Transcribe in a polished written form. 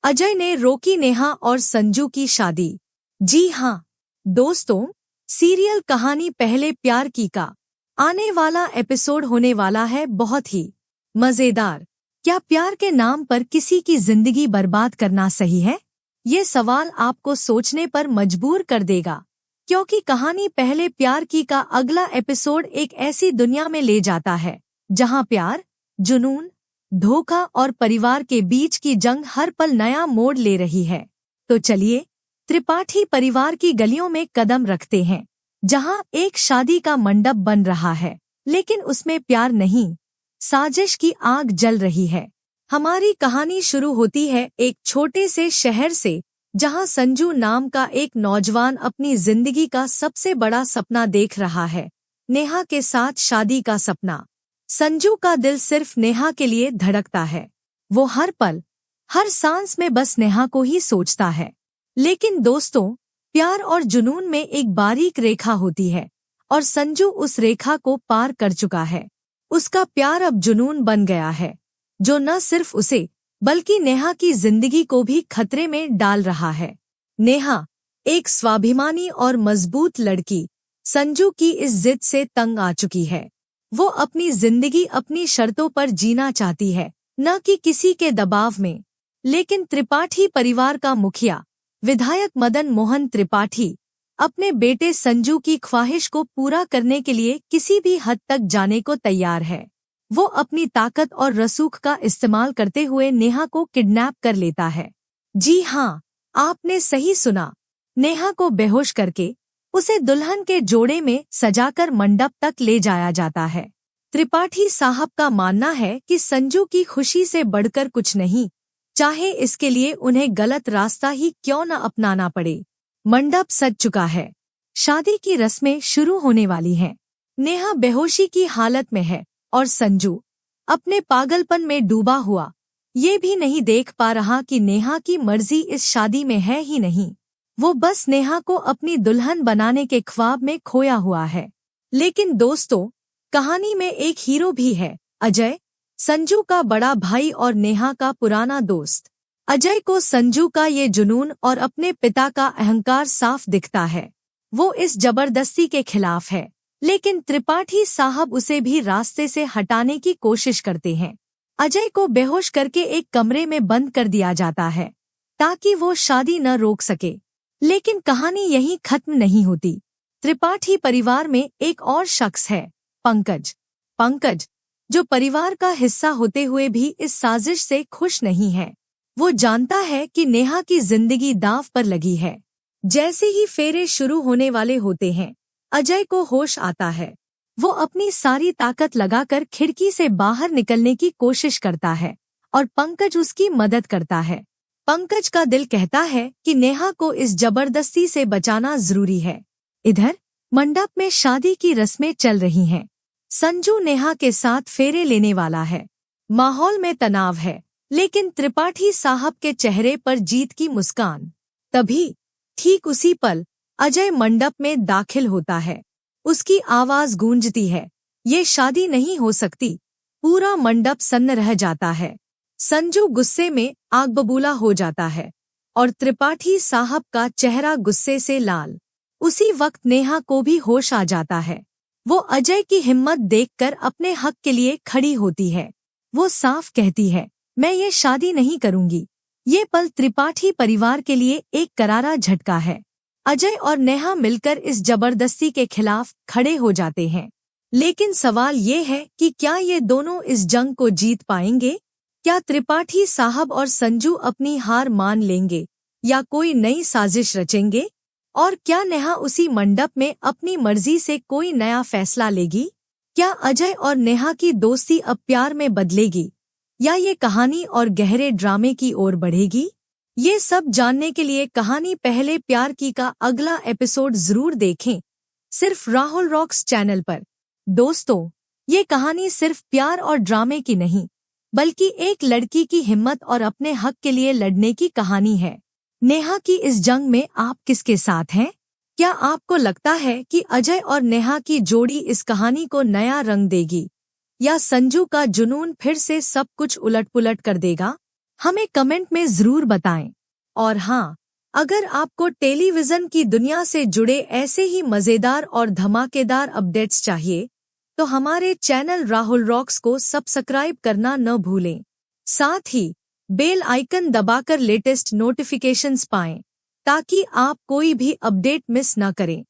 अजय ने रोकी नेहा और संजू की शादी। जी हाँ दोस्तों, सीरियल कहानी पहले प्यार की का आने वाला एपिसोड होने वाला है बहुत ही मजेदार। क्या प्यार के नाम पर किसी की जिंदगी बर्बाद करना सही है? ये सवाल आपको सोचने पर मजबूर कर देगा, क्योंकि कहानी पहले प्यार की का अगला एपिसोड एक ऐसी दुनिया में ले जाता है जहां प्यार, जुनून, धोखा और परिवार के बीच की जंग हर पल नया मोड़ ले रही है। तो चलिए त्रिपाठी परिवार की गलियों में कदम रखते हैं, जहां एक शादी का मंडप बन रहा है, लेकिन उसमें प्यार नहीं, साजिश की आग जल रही है। हमारी कहानी शुरू होती है एक छोटे से शहर से, जहां संजू नाम का एक नौजवान अपनी जिंदगी का सबसे बड़ा सपना देख रहा है, नेहा के साथ शादी का सपना। संजू का दिल सिर्फ नेहा के लिए धड़कता है। वो हर पल, हर सांस में बस नेहा को ही सोचता है। लेकिन दोस्तों, प्यार और जुनून में एक बारीक रेखा होती है, और संजू उस रेखा को पार कर चुका है। उसका प्यार अब जुनून बन गया है, जो न सिर्फ उसे बल्कि नेहा की जिंदगी को भी खतरे में डाल रहा है। नेहा, एक स्वाभिमानी और मजबूत लड़की, संजू की इस जिद से तंग आ चुकी है। वो अपनी जिंदगी अपनी शर्तों पर जीना चाहती है, न कि किसी के दबाव में। लेकिन त्रिपाठी परिवार का मुखिया, विधायक मदन मोहन त्रिपाठी, अपने बेटे संजू की ख्वाहिश को पूरा करने के लिए किसी भी हद तक जाने को तैयार है। वो अपनी ताकत और रसूख का इस्तेमाल करते हुए नेहा को किडनैप कर लेता है। जी हाँ, आपने सही सुना। नेहा को बेहोश करके उसे दुल्हन के जोड़े में सजाकर मंडप तक ले जाया जाता है। त्रिपाठी साहब का मानना है कि संजू की खुशी से बढ़कर कुछ नहीं, चाहे इसके लिए उन्हें गलत रास्ता ही क्यों न अपनाना पड़े। मंडप सज चुका है, शादी की रस्में शुरू होने वाली हैं। नेहा बेहोशी की हालत में है और संजू अपने पागलपन में डूबा हुआ ये भी नहीं देख पा रहा कि नेहा की मर्जी इस शादी में है ही नहीं। वो बस नेहा को अपनी दुल्हन बनाने के ख्वाब में खोया हुआ है। लेकिन दोस्तों, कहानी में एक हीरो भी है, अजय, संजू का बड़ा भाई और नेहा का पुराना दोस्त। अजय को संजू का ये जुनून और अपने पिता का अहंकार साफ दिखता है। वो इस जबरदस्ती के खिलाफ है, लेकिन त्रिपाठी साहब उसे भी रास्ते से हटाने की कोशिश करते हैं। अजय को बेहोश करके एक कमरे में बंद कर दिया जाता है, ताकि वो शादी न रोक सके। लेकिन कहानी यहीं खत्म नहीं होती। त्रिपाठी परिवार में एक और शख्स है, पंकज। पंकज, जो परिवार का हिस्सा होते हुए भी इस साजिश से खुश नहीं है। वो जानता है कि नेहा की जिंदगी दांव पर लगी है। जैसे ही फेरे शुरू होने वाले होते हैं, अजय को होश आता है। वो अपनी सारी ताकत लगाकर खिड़की से बाहर निकलने की कोशिश करता है, और पंकज उसकी मदद करता है। पंकज का दिल कहता है कि नेहा को इस जबरदस्ती से बचाना जरूरी है। इधर मंडप में शादी की रस्में चल रही हैं। संजू नेहा के साथ फेरे लेने वाला है। माहौल में तनाव है, लेकिन त्रिपाठी साहब के चेहरे पर जीत की मुस्कान। तभी ठीक उसी पल अजय मंडप में दाखिल होता है। उसकी आवाज गूंजती है, ये शादी नहीं हो सकती। पूरा मंडप सन्न रह जाता है। संजू गुस्से में आग बबूला हो जाता है, और त्रिपाठी साहब का चेहरा गुस्से से लाल। उसी वक्त नेहा को भी होश आ जाता है। वो अजय की हिम्मत देखकर अपने हक के लिए खड़ी होती है। वो साफ कहती है, मैं ये शादी नहीं करूंगी। ये पल त्रिपाठी परिवार के लिए एक करारा झटका है। अजय और नेहा मिलकर इस जबरदस्ती के खिलाफ खड़े हो जाते हैं। लेकिन सवाल ये है कि क्या ये दोनों इस जंग को जीत पाएंगे? क्या त्रिपाठी साहब और संजू अपनी हार मान लेंगे, या कोई नई साजिश रचेंगे? और क्या नेहा उसी मंडप में अपनी मर्जी से कोई नया फैसला लेगी? क्या अजय और नेहा की दोस्ती अब प्यार में बदलेगी, या ये कहानी और गहरे ड्रामे की ओर बढ़ेगी? ये सब जानने के लिए कहानी पहले प्यार की का अगला एपिसोड जरूर देखें, सिर्फ राहुल रॉक्स चैनल पर। दोस्तों, ये कहानी सिर्फ प्यार और ड्रामे की नहीं, बल्कि एक लड़की की हिम्मत और अपने हक के लिए लड़ने की कहानी है। नेहा की इस जंग में आप किसके साथ हैं? क्या आपको लगता है कि अजय और नेहा की जोड़ी इस कहानी को नया रंग देगी, या संजू का जुनून फिर से सब कुछ उलट पुलट कर देगा? हमें कमेंट में जरूर बताएं। और हाँ, अगर आपको टेलीविजन की दुनिया से जुड़े ऐसे ही मजेदार और धमाकेदार अपडेट्स चाहिए, तो हमारे चैनल राहुल रॉक्स को सब्सक्राइब करना न भूलें। साथ ही बेल आइकन दबाकर लेटेस्ट नोटिफिकेशंस पाएं, ताकि आप कोई भी अपडेट मिस न करें।